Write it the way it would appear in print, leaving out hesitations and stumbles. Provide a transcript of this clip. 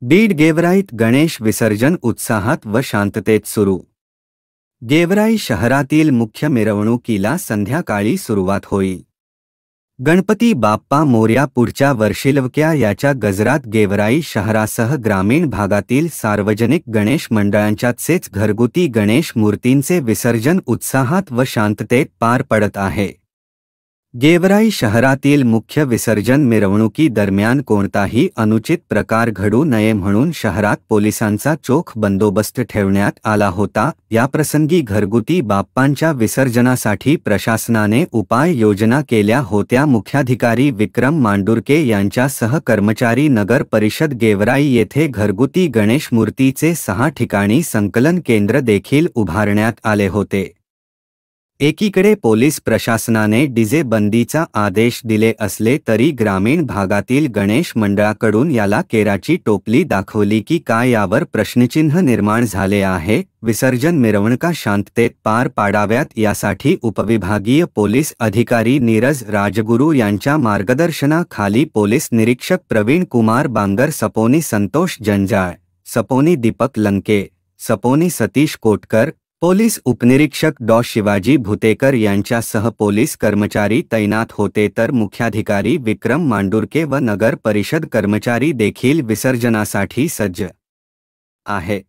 बीड गेवराईत गणेश विसर्जन उत्साहात व शांततेत सुरू। गेवराई शहरातील मुख्य मिरवणुकीला संध्याकाळी सुरुवात होईल। गणपती बाप्पा मोरया पुढच्या वर्षीलवक्या याच्या गजरात गेवराई शहरासह ग्रामीण भागातील सार्वजनिक गणेश मंडळांच्यातसेच घरगुती गणेश मूर्तींचे विसर्जन उत्साहात व शांततेत पार पडत आहे। गेवराई शहरातील मुख्य विसर्जन मिरवणुकी दरम्यान कोणताही अनुचित प्रकार घडू नये म्हणून शहरात पोलिसांचा चोख बंदोबस्त ठेवण्यात आला होता। याप्रसंगी घरगुती बाप्पांच्या विसर्जनासाठी प्रशासनाने उपाययोजना केल्या होत्या। मुख्याधिकारी विक्रम मांडुरके यांच्यासह कर्मचारी नगर परिषद गेवराई येथे घरगुती गणेश मूर्तीचे 6 ठिकाणी संकलन केंद्र देखील उभारण्यात आले होते। एकीकडे पोलीस प्रशासनाने डीजे बंदीचा आदेश दिले असले तरी ग्रामीण भागातील गणेश मंडळाकडून याला केराची टोपली दाखवली की काय यावर प्रश्नचिन्ह निर्माण झाले आहे। विसर्जन मिरवणुका शांततेत पार पाडाव्यात यासाठी उपविभागीय पोलीस अधिकारी नीरज राजगुरू यांच्या मार्गदर्शनाखाली पोलीस निरीक्षक प्रवीण कुमार बांगर, सपोनी संतोष जंजाळ, सपोनी दीपक लंके, सपोनी सतीश कोटकर, पोलीस उपनिरीक्षक डॉ शिवाजी भुतेकर यांच्यासह पोलीस कर्मचारी तैनात होते, तर मुख्याधिकारी विक्रम मांडुरके व नगर परिषद कर्मचारी देखील विसर्जनासाठी सज्ज आहेत।